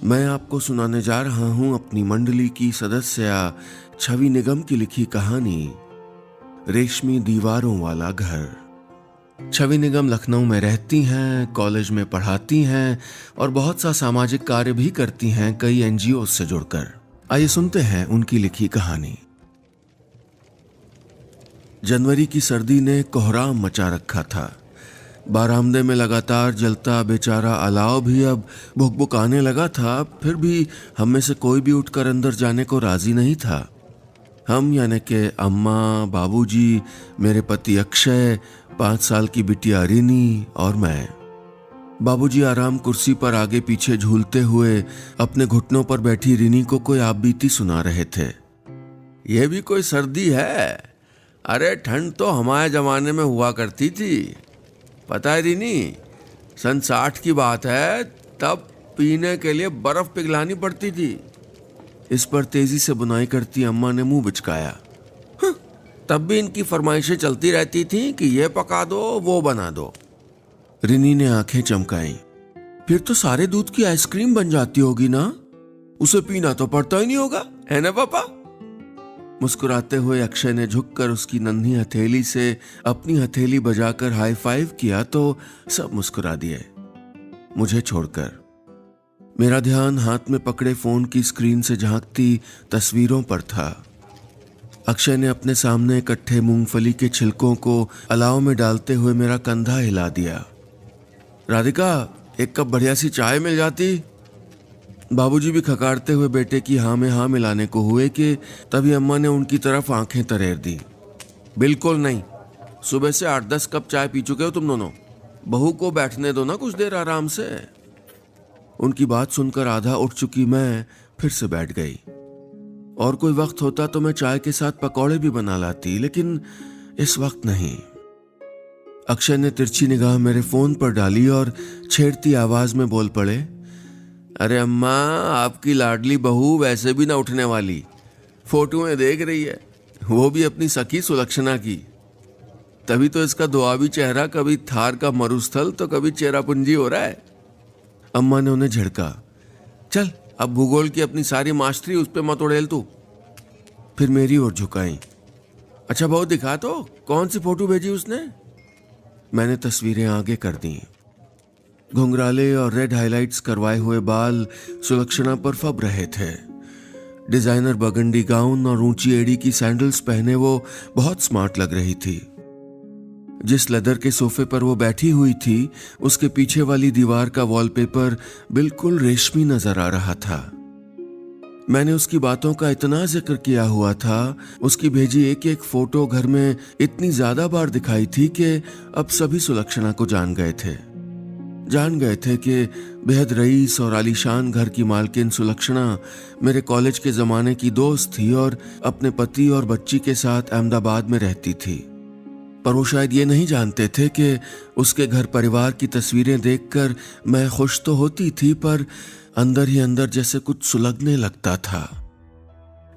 मैं आपको सुनाने जा रहा हूं अपनी मंडली की सदस्य छवि निगम की लिखी कहानी रेशमी दीवारों वाला घर। छवि निगम लखनऊ में रहती हैं, कॉलेज में पढ़ाती हैं और बहुत सा सामाजिक कार्य भी करती हैं कई एनजीओ से जुड़कर। आइए सुनते हैं उनकी लिखी कहानी। जनवरी की सर्दी ने कोहराम मचा रखा था। बारामदे में लगातार जलता बेचारा अलाव भी अब भुकभुकाने लगा था। फिर भी हम में से कोई भी उठकर अंदर जाने को राजी नहीं था। हम यानी कि अम्मा, बाबूजी, मेरे पति अक्षय, 5 साल की बिटिया रिनी और मैं। बाबूजी आराम कुर्सी पर आगे पीछे झूलते हुए अपने घुटनों पर बैठी रिनी को कोई आप बीती सुना रहे थे। यह भी कोई सर्दी है? अरे ठंड तो हमारे जमाने में हुआ करती थी। पता है रिनी, सन 60 की बात है, तब पीने के लिए बर्फ पिघलानी पड़ती थी। इस पर तेजी से बुनाई करती अम्मा ने मुंह बिचकाया। तब भी इनकी फरमाइशें चलती रहती थी कि ये पका दो, वो बना दो। रिनी ने आंखें चमकाई। फिर तो सारे दूध की आइसक्रीम बन जाती होगी ना? उसे पीना तो पड़ता ही नहीं होगा, है ना पापा? मुस्कुराते हुए अक्षय ने झुककर उसकी नन्ही हथेली से अपनी हथेली बजाकर हाई फाइव किया तो सब मुस्कुरा दिए, मुझे छोड़कर। मेरा ध्यान हाथ में पकड़े फोन की स्क्रीन से झांकती तस्वीरों पर था। अक्षय ने अपने सामने इकट्ठे मूंगफली के छिलकों को अलाव में डालते हुए मेरा कंधा हिला दिया। राधिका, एक कप बढ़िया सी चाय मिल जाती। बाबूजी भी खकारते हुए बेटे की हाँ में हाँ मिलाने को हुए कि तभी अम्मा ने उनकी तरफ आंखें तरेर दी। बिल्कुल नहीं, सुबह से 8-10 कप चाय पी चुके हो तुम दोनों। बहू को बैठने दो ना कुछ देर आराम से। उनकी बात सुनकर आधा उठ चुकी मैं फिर से बैठ गई। और कोई वक्त होता तो मैं चाय के साथ पकौड़े भी बना लाती, लेकिन इस वक्त नहीं। अक्षय ने तिरछी निगाह मेरे फोन पर डाली और छेड़ती आवाज में बोल पड़े, अरे अम्मा, आपकी लाडली बहू वैसे भी ना उठने वाली। फोटो में देख रही है, वो भी अपनी सखी सुलक्षणा की। तभी तो इसका दुआबी चेहरा कभी थार का मरुस्थल तो कभी चेरापुंजी हो रहा है। अम्मा ने उन्हें झिड़का। चल, अब भूगोल की अपनी सारी मास्टरी उस पे मत उड़ेल तू। फिर मेरी ओर झुकाई। अच्छा बहू, दिखा तो कौन सी फोटो भेजी उसने? मैंने तस्वीरें आगे कर दी। घुंघराले और रेड हाइलाइट्स करवाए हुए बाल सुलक्षणा पर फब रहे थे। डिजाइनर बगंडी गाउन और ऊंची एड़ी की सैंडल्स पहने वो बहुत स्मार्ट लग रही थी। जिस लेदर के सोफे पर वो बैठी हुई थी, उसके पीछे वाली दीवार का वॉलपेपर बिल्कुल रेशमी नजर आ रहा था। मैंने उसकी बातों का इतना जिक्र किया हुआ था, उसकी भेजी एक एक फोटो घर में इतनी ज्यादा बार दिखाई थी कि अब सभी सुलक्षणा को जान गए थे कि बेहद रईस और आलीशान घर की मालकिन सुलक्षणा मेरे कॉलेज के जमाने की दोस्त थी और अपने पति और बच्ची के साथ अहमदाबाद में रहती थी। पर वो शायद ये नहीं जानते थे कि उसके घर परिवार की तस्वीरें देखकर मैं खुश तो होती थी, पर अंदर ही अंदर जैसे कुछ सुलगने लगता था।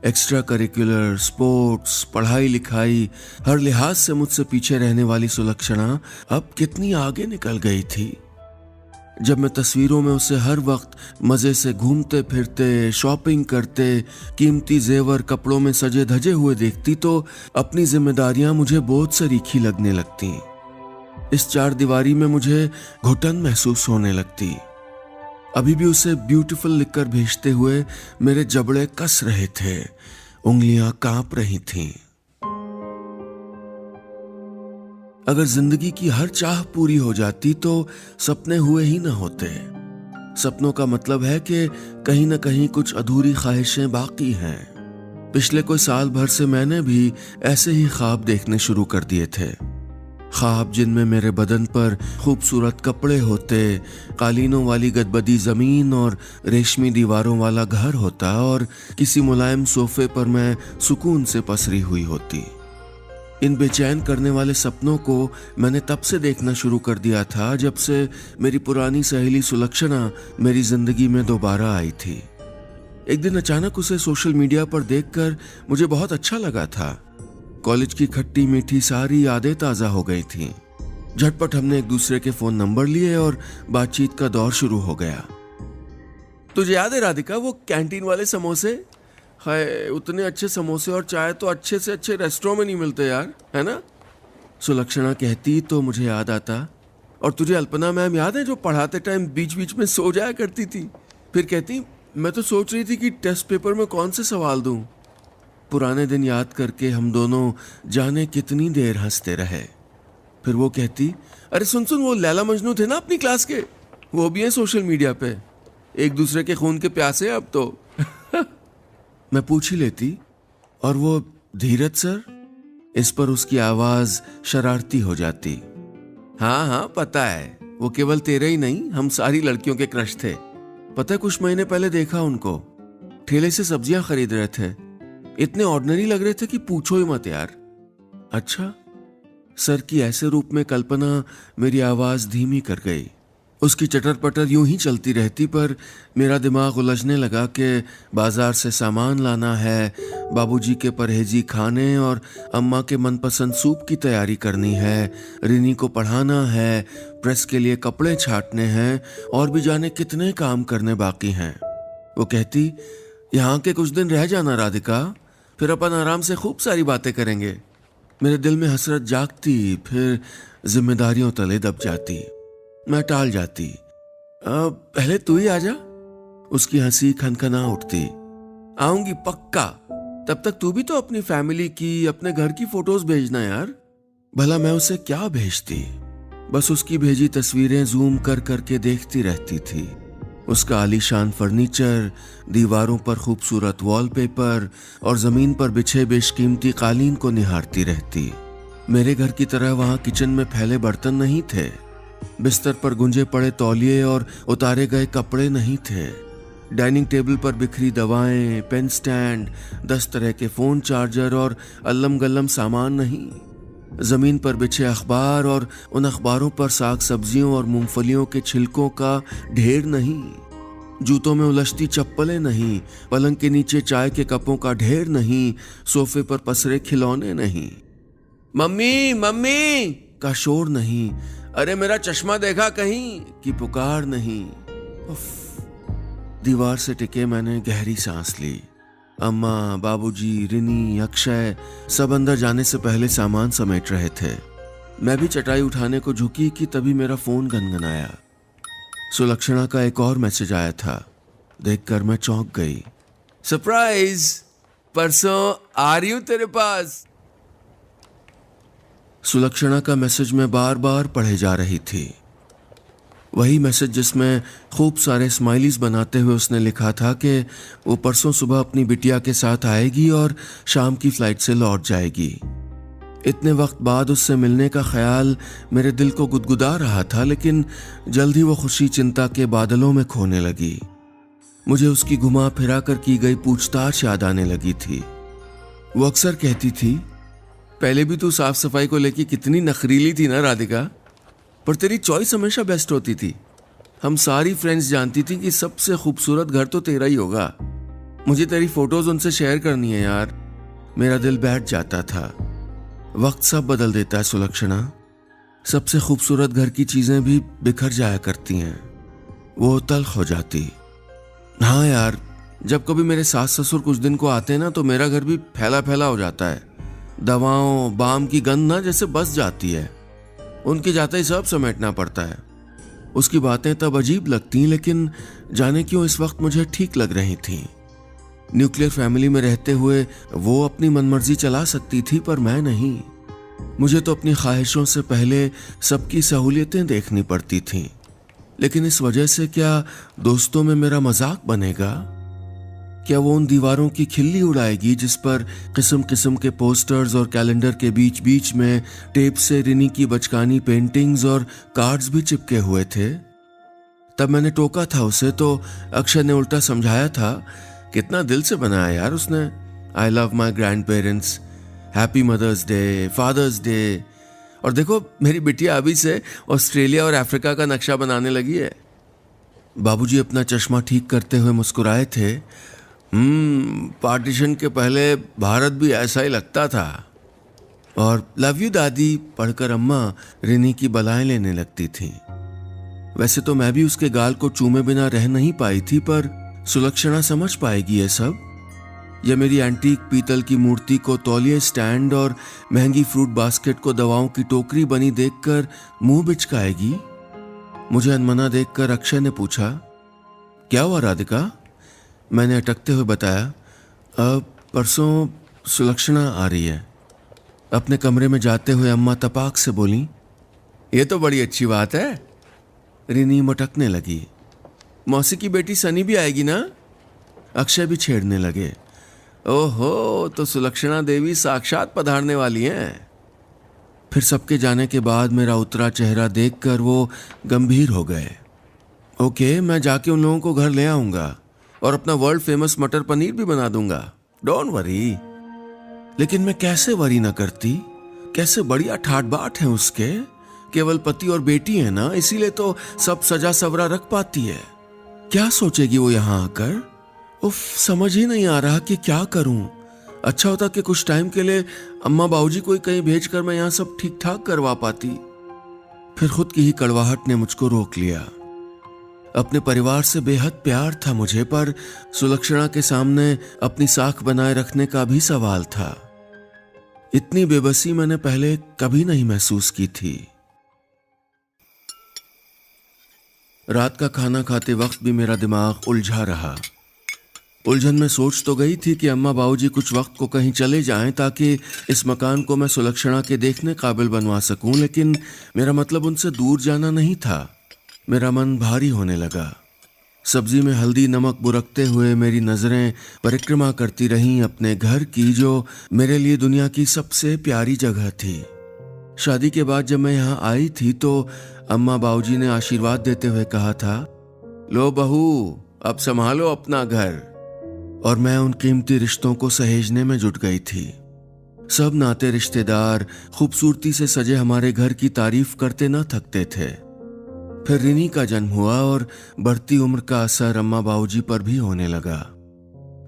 एक्स्ट्रा करिकुलर, स्पोर्ट्स, पढ़ाई लिखाई, हर लिहाज से मुझसे पीछे रहने वाली सुलक्षणा अब कितनी आगे निकल गई थी। जब मैं तस्वीरों में उसे हर वक्त मजे से घूमते फिरते, शॉपिंग करते, कीमती जेवर कपड़ों में सजे धजे हुए देखती तो अपनी जिम्मेदारियां मुझे बोझ से रीखी लगने लगती। इस 4 दीवारी में मुझे घुटन महसूस होने लगती। अभी भी उसे ब्यूटीफुल लिखकर भेजते हुए मेरे जबड़े कस रहे थे, उंगलियां कांप रही थीं। अगर जिंदगी की हर चाह पूरी हो जाती तो सपने हुए ही ना होते। सपनों का मतलब है कि कहीं ना कहीं कुछ अधूरी ख्वाहिशें बाकी हैं। पिछले कोई साल भर से मैंने भी ऐसे ही ख्वाब देखने शुरू कर दिए थे। ख्वाब जिनमें मेरे बदन पर खूबसूरत कपड़े होते, कालीनों वाली गदबदी जमीन और रेशमी दीवारों वाला घर होता और किसी मुलायम सोफे पर मैं सुकून से पसरी हुई होती। इन बेचैन करने वाले सपनों को मैंने तब से देखना शुरू कर दिया था जब से मेरी पुरानी सहेली सुलक्षणा मेरी जिंदगी में दोबारा आई थी। एक दिन अचानक उसे सोशल मीडिया पर देखकर मुझे बहुत अच्छा लगा था। कॉलेज की खट्टी मीठी सारी यादें ताजा हो गई थीं। झटपट हमने एक दूसरे के फोन नंबर लिए और बातचीत का दौर शुरू हो गया। तुझे याद है राधिका वो कैंटीन वाले समोसे? हाय, उतने अच्छे समोसे और चाय तो अच्छे से अच्छे रेस्टोरेंट में नहीं मिलते यार, है ना? सुलक्षणा कहती तो मुझे याद आता। और तुझे अल्पना मैम याद है जो पढ़ाते टाइम बीच बीच में सो जाया करती थी? फिर कहती मैं तो सोच रही थी कि टेस्ट पेपर में कौन से सवाल दूं। पुराने दिन याद करके हम दोनों जाने कितनी देर हंसते रहे। फिर वो कहती अरे सुन सुन, वो लैला मजनू थे ना अपनी क्लास के, वो भी हैं सोशल मीडिया पे, एक दूसरे के खून के प्यासे अब तो। मैं पूछ ही लेती, और वो धीरज सर? इस पर उसकी आवाज शरारती हो जाती। हाँ हाँ पता है, वो केवल तेरे ही नहीं हम सारी लड़कियों के क्रश थे। पता है कुछ महीने पहले देखा उनको, ठेले से सब्जियां खरीद रहे थे। इतने ऑर्डिनरी लग रहे थे कि पूछो ही मत यार। अच्छा, सर की ऐसे रूप में कल्पना मेरी आवाज धीमी कर गई। उसकी चटर पटर यूं ही चलती रहती, पर मेरा दिमाग उलझने लगा कि बाजार से सामान लाना है, बाबूजी के परहेजी खाने और अम्मा के मनपसंद सूप की तैयारी करनी है, रिनी को पढ़ाना है, प्रेस के लिए कपड़े छाटने हैं, और भी जाने कितने काम करने बाकी हैं। वो कहती यहाँ के कुछ दिन रह जाना राधिका, फिर अपन आराम से खूब सारी बातें करेंगे। मेरे दिल में हसरत जागती, फिर जिम्मेदारियों तले दब जाती। मैं टाल जाती। पहले तू ही आजा। उसकी हंसी खनखना उठती। आऊंगी पक्का, तब तक तू भी तो अपनी फैमिली की, अपने घर की फोटोज भेजना यार। भला मैं उसे क्या भेजती? बस उसकी भेजी तस्वीरें जूम कर करके देखती रहती थी। उसका आलीशान फर्नीचर, दीवारों पर खूबसूरत वॉलपेपर और जमीन पर बिछे बेशकीमती कालीन को निहारती रहती। मेरे घर की तरह वहां किचन में फैले बर्तन नहीं थे, बिस्तर पर गुंजे पड़े तौलिए और उतारे गए कपड़े नहीं थे, डाइनिंग टेबल पर बिखरी दवाएं, पेन स्टैंड, 10 तरह के फोन चार्जर और अल्लम गल्लम सामान नहीं, जमीन पर बिछे अखबार और उन अखबारों पर साग सब्जियों और मूंगफलियों के छिलकों का ढेर नहीं, जूतों में उलझती चप्पलें नहीं, पलंग के नीचे चाय के कपों का ढेर नहीं, सोफे पर पसरे खिलौने नहीं, मम्मी मम्मी का शोर नहीं, अरे मेरा चश्मा देखा कहीं की पुकार नहीं। दीवार से टिके मैंने गहरी सांस ली। अम्मा, बाबूजी, रिनी, अक्षय सब अंदर जाने से पहले सामान समेट रहे थे। मैं भी चटाई उठाने को झुकी कि तभी मेरा फोन गनगनाया। सुलक्षणा का एक और मैसेज आया था। देखकर मैं चौंक गई। सरप्राइज, परसों आ रही हूं तेरे पास। सुलक्षणा का मैसेज में बार बार पढ़े जा रही थी। वही मैसेज जिसमें खूब सारे स्माइलीज बनाते हुए उसने लिखा था कि वो परसों सुबह अपनी बिटिया के साथ आएगी और शाम की फ्लाइट से लौट जाएगी। इतने वक्त बाद उससे मिलने का ख्याल मेरे दिल को गुदगुदा रहा था, लेकिन जल्द ही वो खुशी चिंता के बादलों में खोने लगी। मुझे उसकी घुमा फिरा कर की गई पूछताछ याद आने लगी थी। वो अक्सर कहती थी, पहले भी तू साफ सफाई को लेकर कितनी नखरीली थी ना राधिका, पर तेरी चॉइस हमेशा बेस्ट होती थी। हम सारी फ्रेंड्स जानती थी कि सबसे खूबसूरत घर तो तेरा ही होगा। मुझे तेरी फोटोज उनसे शेयर करनी है यार। मेरा दिल बैठ जाता था। वक्त सब बदल देता है सुलक्षणा। सबसे खूबसूरत घर की चीजें भी बिखर जाया करती हैं, वो तल्ख हो जाती। हाँ यार, जब कभी मेरे सास ससुर कुछ दिन को आते हैं ना, तो मेरा घर भी फैला फैला हो जाता है। दवाओं बाम की गंध ना जैसे बस जाती है। उनके जाते ही सब समेटना पड़ता है। उसकी बातें तब अजीब लगती, लेकिन जाने क्यों इस वक्त मुझे ठीक लग रही थी। न्यूक्लियर फैमिली में रहते हुए वो अपनी मनमर्जी चला सकती थी, पर मैं नहीं। मुझे तो अपनी ख्वाहिशों से पहले सबकी सहूलियतें देखनी पड़ती थीं। लेकिन इस वजह से क्या दोस्तों में मेरा मजाक बनेगा? क्या वो उन दीवारों की खिल्ली उड़ाएगी जिस पर किस्म किस्म के पोस्टर्स और कैलेंडर के बीच बीच में टेप से रिनी की बचकानी पेंटिंग्स और कार्ड्स भी चिपके हुए थे? तब मैंने टोका था उसे, तो अक्षय ने उल्टा समझाया था। कितना दिल से बनाया यार उसने। I love my grandparents, happy mother's day, father's day. और देखो मेरी बिटिया अभी से ऑस्ट्रेलिया और अफ्रीका का नक्शा बनाने लगी है। बाबूजी अपना चश्मा ठीक करते हुए मुस्कुराए थे। पार्टीशन के पहले भारत भी ऐसा ही लगता था। और लव यू दादी पढ़कर अम्मा रिनी की बलाएं लेने लगती थी। वैसे तो मैं भी उसके गाल को चूमे बिना रह नहीं पाई थी, पर सुलक्षणा समझ पाएगी ये सब? या मेरी एंटीक पीतल की मूर्ति को तौलिए स्टैंड और महंगी फ्रूट बास्केट को दवाओं की टोकरी बनी देखकर मुंह बिचकाएगी? मुझे अनमना देखकर अक्षय ने पूछा, क्या हुआ राधिका? मैंने अटकते हुए बताया, परसों सुलक्षणा आ रही है। अपने कमरे में जाते हुए अम्मा तपाक से बोली, ये तो बड़ी अच्छी बात है। रिनी मटकने लगी। मौसी की बेटी सनी भी आएगी ना? अक्षय भी छेड़ने लगे। ओहो, तो सुलक्षणा देवी साक्षात पधारने वाली हैं। फिर सबके जाने के बाद मेरा उतरा चेहरा देखकर वो गंभीर हो गए। ओके, मैं जाके उन लोगों को घर ले आऊंगा और अपना वर्ल्ड फेमस मटर पनीर भी बना दूंगा, डोंट वरी। लेकिन मैं कैसे वरी ना करती? कैसे बढ़िया ठाट बाट है उसके, केवल पति और बेटी है ना, इसीलिए तो सब सजा सवरा रख पाती है। क्या सोचेगी वो यहाँ आकर? उफ, समझ ही नहीं आ रहा कि क्या करूं। अच्छा होता कि कुछ टाइम के लिए अम्मा बाबूजी को कहीं भेजकर मैं यहाँ सब ठीक ठाक करवा पाती। फिर खुद की ही कड़वाहट ने मुझको रोक लिया। अपने परिवार से बेहद प्यार था मुझे, पर सुलक्षणा के सामने अपनी साख बनाए रखने का भी सवाल था। इतनी बेबसी मैंने पहले कभी नहीं महसूस की थी। रात का खाना खाते वक्त भी मेरा दिमाग उलझा रहा। उलझन में सोच तो गई थी कि अम्मा बाबूजी कुछ वक्त को कहीं चले जाएं ताकि इस मकान को मैं सुलक्षणा के देखने काबिल बनवा सकूं, लेकिन मेरा मतलब उनसे दूर जाना नहीं था। मेरा मन भारी होने लगा। सब्जी में हल्दी नमक बुरकते हुए मेरी नजरें परिक्रमा करती रहीं अपने घर की, जो मेरे लिए दुनिया की सबसे प्यारी जगह थी। शादी के बाद जब मैं यहाँ आई थी तो अम्मा बाबूजी ने आशीर्वाद देते हुए कहा था, लो बहू, अब संभालो अपना घर। और मैं उन कीमती रिश्तों को सहेजने में जुट गई थी। सब नाते रिश्तेदार खूबसूरती से सजे हमारे घर की तारीफ करते न थकते थे। फिर रिनी का जन्म हुआ और बढ़ती उम्र का असर अम्मा बाबूजी पर भी होने लगा।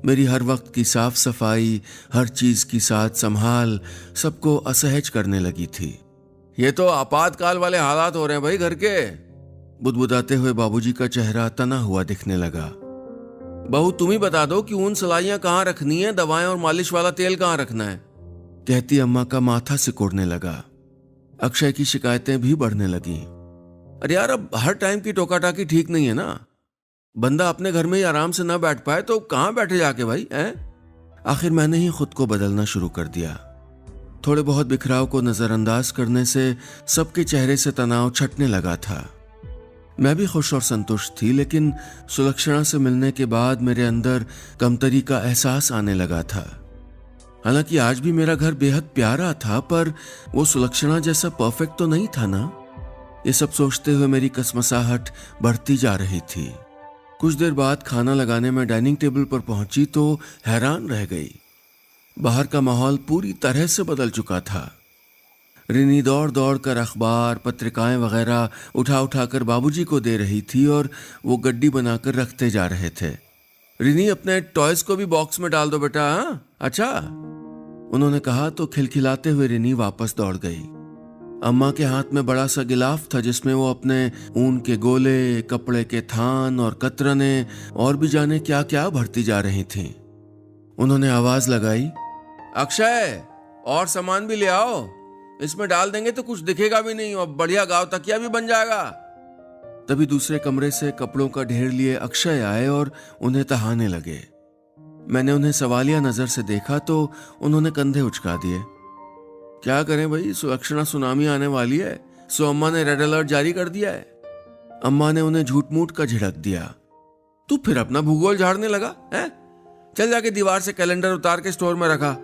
मेरी हर वक्त की साफ सफाई, हर चीज की साथ संभाल सबको असहज करने लगी थी। ये तो आपातकाल वाले हालात हो रहे हैं भाई घर के। बुदबुदाते हुए बाबूजी का चेहरा तना हुआ दिखने लगा। बहू, तुम ही बता दो कि ऊन सलाइयां कहाँ रखनी है, दवाएं और मालिश वाला तेल कहाँ रखना है, कहती अम्मा का माथा सिकुड़ने लगा। अक्षय की शिकायतें भी बढ़ने लगी। अरे यार, अब हर टाइम की टोकाटाकी ठीक नहीं है ना। बंदा अपने घर में ही आराम से ना बैठ पाए तो कहाँ बैठे जाके भाई हैं? आखिर मैंने ही खुद को बदलना शुरू कर दिया। थोड़े बहुत बिखराव को नजरअंदाज करने से सबके चेहरे से तनाव छटने लगा था। मैं भी खुश और संतुष्ट थी, लेकिन सुलक्षणा से मिलने के बाद मेरे अंदर कमतरी का एहसास आने लगा था। हालांकि आज भी मेरा घर बेहद प्यारा था, पर वो सुलक्षणा जैसा परफेक्ट तो नहीं था ना। ये सब सोचते हुए मेरी कसमसाहट बढ़ती जा रही थी। कुछ देर बाद खाना लगाने में डाइनिंग टेबल पर पहुंची तो हैरान रह गई। बाहर का माहौल पूरी तरह से बदल चुका था। रिनी दौड़ दौड़ कर अखबार, पत्रिकाएं वगैरह उठा उठा कर बाबूजी को दे रही थी और वो गड्डी बनाकर रखते जा रहे थे। रिनी, अपने टॉयज को भी बॉक्स में डाल दो बेटा। हाँ, अच्छा, उन्होंने कहा तो खिलखिलाते हुए रिनी वापस दौड़ गई। अम्मा के हाथ में बड़ा सा गिलाफ था जिसमें वो अपने ऊन के गोले, कपड़े के थान और कतरने और भी जाने क्या क्या भरती जा रही थीं। उन्होंने आवाज लगाई, अक्षय, और सामान भी ले आओ, इसमें डाल देंगे तो कुछ दिखेगा भी नहीं और बढ़िया गाँव तकिया भी बन जाएगा। तभी दूसरे कमरे से कपड़ों का ढेर लिए अक्षय आए और उन्हें तहाने लगे। मैंने उन्हें सवालिया नजर से देखा तो उन्होंने कंधे उचका दिए। क्या करें भाई, सुलक्षणा सुनामी आने वाली है, सो अम्मा ने रेड अलर्ट जारी कर दिया है। अम्मा ने उन्हें झूठ मूठ का झिड़क दिया। तू फिर अपना भूगोल झाड़ने लगा है? चल जाके दीवार से कैलेंडर उतार के स्टोर में रखा।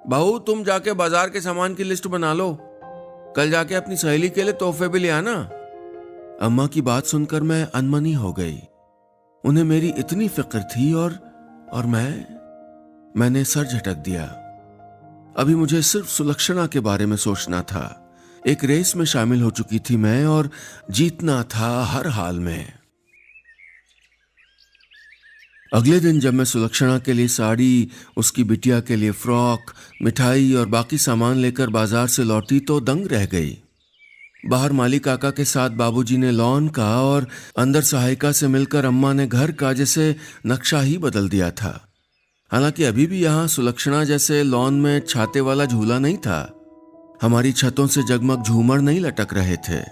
बहू, तुम जाके बाजार के सामान की लिस्ट बना लो, कल जाके अपनी सहेली के लिए तोहफे भी ले आना। अम्मा की बात सुनकर मैं अनमनी हो गई। उन्हें मेरी इतनी फिक्र थी और मैंने सर झटक दिया। अभी मुझे सिर्फ सुलक्षणा के बारे में सोचना था। एक रेस में शामिल हो चुकी थी मैं और जीतना था हर हाल में। अगले दिन जब मैं सुलक्षणा के लिए साड़ी, उसकी बिटिया के लिए फ्रॉक, मिठाई और बाकी सामान लेकर बाजार से लौटी तो दंग रह गई। बाहर माली काका के साथ बाबूजी ने लॉन का और अंदर सहायिका से मिलकर अम्मा ने घर का जैसे नक्शा ही बदल दिया था। हालांकि अभी भी यहाँ सुलक्षणा जैसे लॉन में छाते वाला झूला नहीं था। हमारी छतों से जगमग झूमर नहीं लटक रहे थे।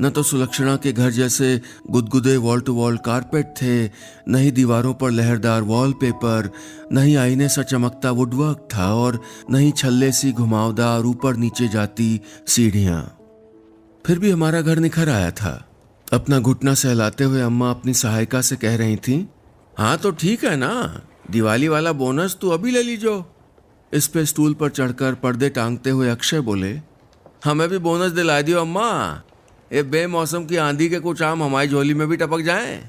न तो सुलक्षणा के घर जैसे गुदगुदे वॉल टू वॉल कारपेट थे, न ही दीवारों पर लहरदार वॉलपेपर, न ही आईने सा चमकता वुडवर्क था और न ही छल्ले सी घुमावदार ऊपर नीचे जाती सीढ़ियां। फिर भी हमारा घर निखर आया था। अपना घुटना सहलाते हुए अम्मा अपनी सहायिका से कह रही थी, हाँ तो ठीक है ना, दिवाली वाला बोनस तो अभी ले लीजो। इस पे स्टूल पर चढ़कर पर्दे टांगते हुए अक्षय बोले, हमें भी बोनस दिला दियो अम्मा, ये बेमौसम की आंधी के कुछ आम हमारी झोली में भी टपक जाएं।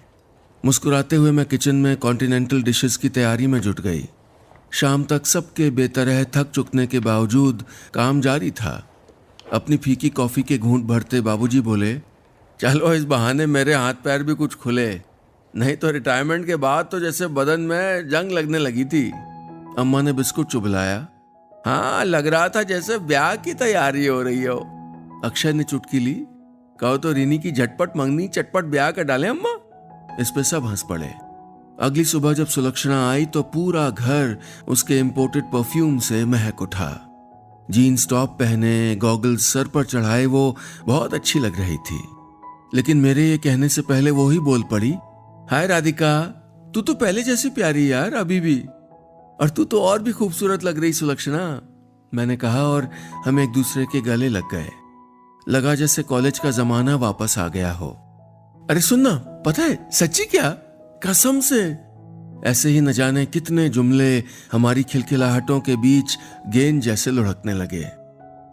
मुस्कुराते हुए मैं किचन में कॉन्टिनेंटल डिशेस की तैयारी में जुट गई। शाम तक सबके बेतरह थक चुकने के बावजूद काम जारी था। अपनी फीकी कॉफी के घूंट भरते बाबूजी बोले, चलो इस बहाने मेरे हाथ पैर भी कुछ खुले, नहीं तो रिटायरमेंट के बाद तो जैसे बदन में जंग लगने लगी थी। अम्मा ने बिस्कुट चुभलाया, हाँ लग रहा था जैसे ब्याह की तैयारी हो रही हो। अक्षय ने चुटकी ली, कहो तो रीनी की झटपट मंगनी चटपट ब्याह कर डाले अम्मा। इस पे सब हंस पड़े। अगली सुबह जब सुलक्षणा आई तो पूरा घर उसके इम्पोर्टेड परफ्यूम से महक उठा। जीन्स टॉप पहने, गॉगल्स सर पर चढ़ाए वो बहुत अच्छी लग रही थी। लेकिन मेरे ये कहने से पहले वो ही बोल पड़ी, हाय राधिका, तू तो पहले जैसी प्यारी यार अभी भी, और तू तो और भी खूबसूरत लग रही सुलक्षणा। मैंने कहा और हम एक दूसरे के गले लग गए। लगा जैसे कॉलेज का जमाना वापस आ गया हो। अरे सुनना, पता है सच्ची क्या, कसम से। ऐसे ही न जाने कितने जुमले हमारी खिलखिलाहटों के बीच गेंद जैसे लुढ़कने लगे।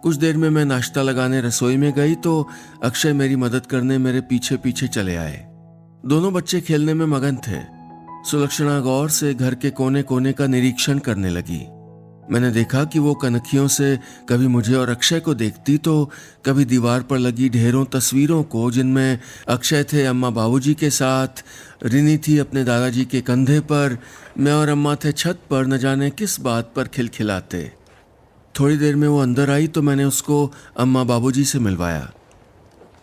कुछ देर में मैं नाश्ता लगाने रसोई में गई तो अक्षय मेरी मदद करने मेरे पीछे पीछे चले आए। दोनों बच्चे खेलने में मगन थे। सुलक्षणा गौर से घर के कोने कोने का निरीक्षण करने लगी। मैंने देखा कि वो कनखियों से कभी मुझे और अक्षय को देखती तो कभी दीवार पर लगी ढेरों तस्वीरों को, जिनमें अक्षय थे अम्मा बाबूजी के साथ, रिनी थी अपने दादाजी के कंधे पर, मैं और अम्मा थे छत पर न जाने किस बात पर खिलखिलाते। थोड़ी देर में वो अंदर आई तो मैंने उसको अम्मा बाबूजी से मिलवाया।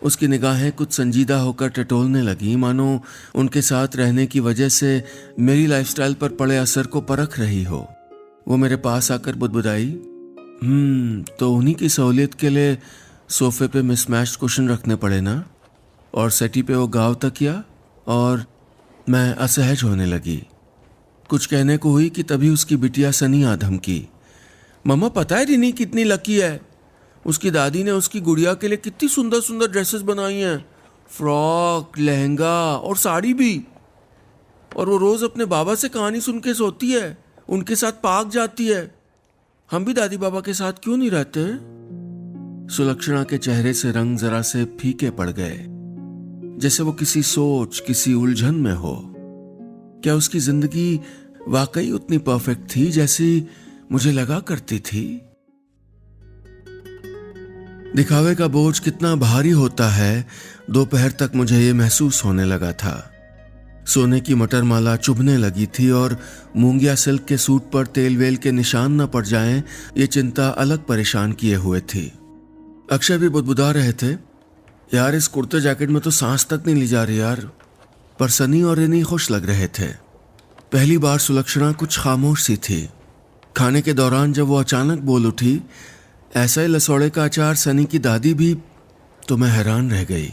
उसकी निगाहें कुछ संजीदा होकर टटोलने लगी, मानो उनके साथ रहने की वजह से मेरी लाइफस्टाइल पर पड़े असर को परख रही हो। वो मेरे पास आकर बुदबुदाई, तो उन्हीं की सहूलियत के लिए सोफे पे मिसमैच्ड कुशन रखने पड़े ना, और सेटी पे वो गाँव तकिया। और मैं असहज होने लगी। कुछ कहने को हुई कि तभी उसकी बिटिया सनी आ धमकी, मम्मा पता है रिनी कितनी लकी है, उसकी दादी ने उसकी गुड़िया के लिए कितनी सुंदर सुंदर ड्रेसेस बनाई हैं, फ्रॉक, लहंगा और साड़ी भी। और वो रोज अपने बाबा से कहानी सुन के सोती है, उनके साथ पार्क जाती है। हम भी दादी बाबा के साथ क्यों नहीं रहते? सुलक्षणा के चेहरे से रंग जरा से फीके पड़ गए, जैसे वो किसी सोच, किसी उलझन में हो। क्या उसकी जिंदगी वाकई उतनी परफेक्ट थी जैसी मुझे लगा करती थी? दिखावे का बोझ कितना भारी होता है, दोपहर तक मुझे ये महसूस होने लगा था। सोने की मटर माला चुभने लगी थी और मूंगिया सिल्क के सूट पर तेल वेल के निशान न पड़ जाएं, ये चिंता अलग परेशान किए हुए थी। अक्षय भी बुदबुदा रहे थे, यार इस कुर्ते जैकेट में तो सांस तक नहीं ली जा रही यार। पर सनी और रिनी खुश लग रहे थे। पहली बार सुलक्षणा कुछ खामोश सी थी। खाने के दौरान जब वो अचानक बोल उठी, ऐसा ही लसौड़े का अचार सनी की दादी भी, तो मैं हैरान रह गई।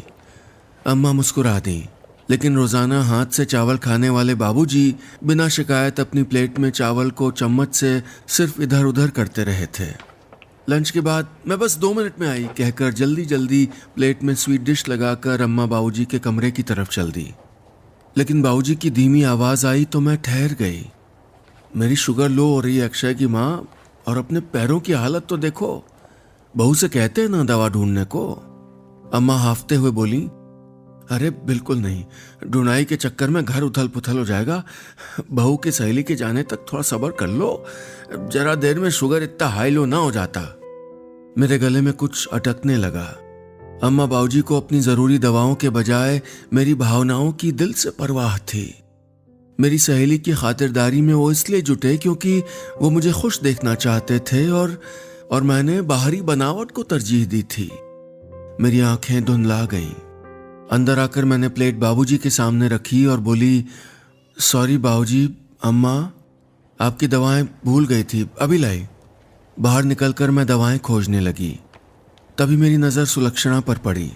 अम्मा मुस्कुरा दी, लेकिन रोजाना हाथ से चावल खाने वाले बाबूजी बिना शिकायत अपनी प्लेट में चावल को चम्मच से सिर्फ इधर उधर करते रहे थे। लंच के बाद मैं बस 2 मिनट में आई कहकर जल्दी जल्दी प्लेट में स्वीट डिश लगाकर अम्मा बाबूजी के कमरे की तरफ चल दी। लेकिन बाबूजी की धीमी आवाज आई तो मैं ठहर गई। मेरी शुगर लो हो रही है अक्षय की माँ, और अपने पैरों की हालत तो देखो, बहू से कहते हैं ना दवा ढूंढने को। अम्मा हाफते हुए बोली, अरे बिल्कुल नहीं, ढूंढाई के चक्कर में घर उथल पुथल हो जाएगा। बहू की सहेली के जाने तक थोड़ा सब्र कर लो, जरा देर में शुगर इतना हाई लो ना हो जाता। मेरे गले में कुछ अटकने लगा। अम्मा बाबूजी को अपनी जरूरी दवाओं के बजाय मेरी भावनाओं की दिल से परवाह थी। मेरी सहेली की खातिरदारी में वो इसलिए जुटे क्योंकि वो मुझे खुश देखना चाहते थे और मैंने बाहरी बनावट को तरजीह दी थी। मेरी आंखें धुंधला गईं। अंदर आकर मैंने प्लेट बाबूजी के सामने रखी और बोली, सॉरी बाबूजी, अम्मा आपकी दवाएं भूल गई थी, अभी लाई। बाहर निकलकर मैं दवाएं खोजने लगी। तभी मेरी नज़र सुलक्षणा पर पड़ी।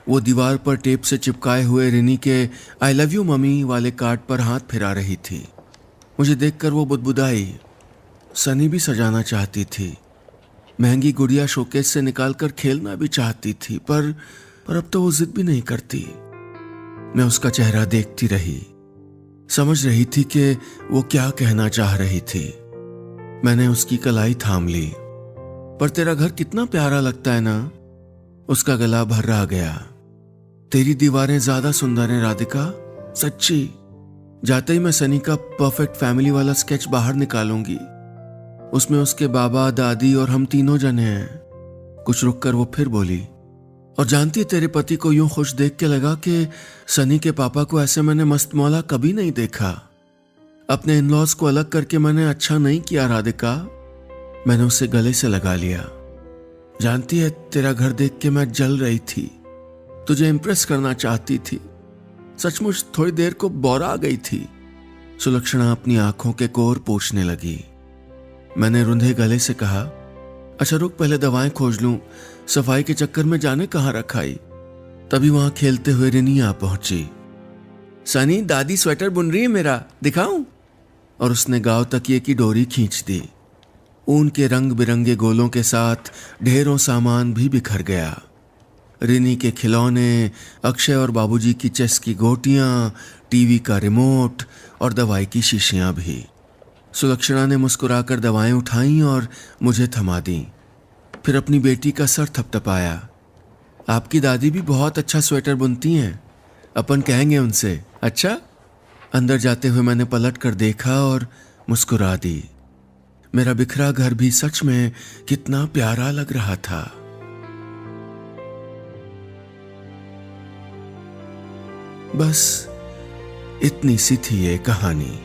वो दीवार पर टेप से चिपकाए हुए रिनी के आई लव यू मम्मी वाले कार्ड पर हाथ फिरा रही थी। मुझे देखकर वो बुदबुदाई। सनी भी सजाना चाहती थी। महंगी गुड़िया शोकेस से निकालकर खेलना भी चाहती थी, पर अब तो वो जिद भी नहीं करती। मैं उसका चेहरा देखती रही, समझ रही थी कि वो क्या कहना चाह रही थी। मैंने उसकी कलाई थाम ली। पर तेरा घर कितना प्यारा लगता है ना। उसका गला भर्रा गया। तेरी दीवारें ज्यादा सुंदर हैं राधिका, सच्ची। जाते ही मैं सनी का परफेक्ट फैमिली वाला स्केच बाहर निकालूंगी। उसमें उसके बाबा, दादी और हम तीनों जने हैं। कुछ रुककर वो फिर बोली, और जानती है तेरे पति को यूं खुश देख के लगा कि सनी के पापा को ऐसे मैंने मस्त मौला कभी नहीं देखा। अपने इन-लॉज को अलग करके मैंने अच्छा नहीं किया राधिका। मैंने उसे गले से लगा लिया। जानती है तेरा घर देख के मैं जल रही थी। तुझे इंप्रेस करना चाहती थी। सचमुच थोड़ी देर को बौरा गई थी। सुलक्षणा अपनी आंखों के कोर पोंछने लगी। मैंने रुंधे गले से कहा, अच्छा रुक, पहले दवाएं खोज लूं। सफाई के चक्कर में जाने कहां रखाई। तभी वहां खेलते हुए रिनी आ पहुंची। सनी, दादी स्वेटर बुन रही है मेरा, दिखाऊं? और उसने गांव तकिए की डोरी खींच दी। ऊन के रंग बिरंगे गोलों के साथ ढेरों सामान भी बिखर गया। रिनी के खिलौने, अक्षय और बाबूजी की चेस की गोटियां, टीवी का रिमोट और दवाई की शीशियां भी। सुलक्षणा ने मुस्कुराकर दवाएं उठाईं और मुझे थमा दी। फिर अपनी बेटी का सर थपथपाया। आपकी दादी भी बहुत अच्छा स्वेटर बुनती हैं, अपन कहेंगे उनसे, अच्छा? अंदर जाते हुए मैंने पलट कर देखा और मुस्कुरा दी। मेरा बिखरा घर भी सच में कितना प्यारा लग रहा था। बस इतनी सी थी ये कहानी।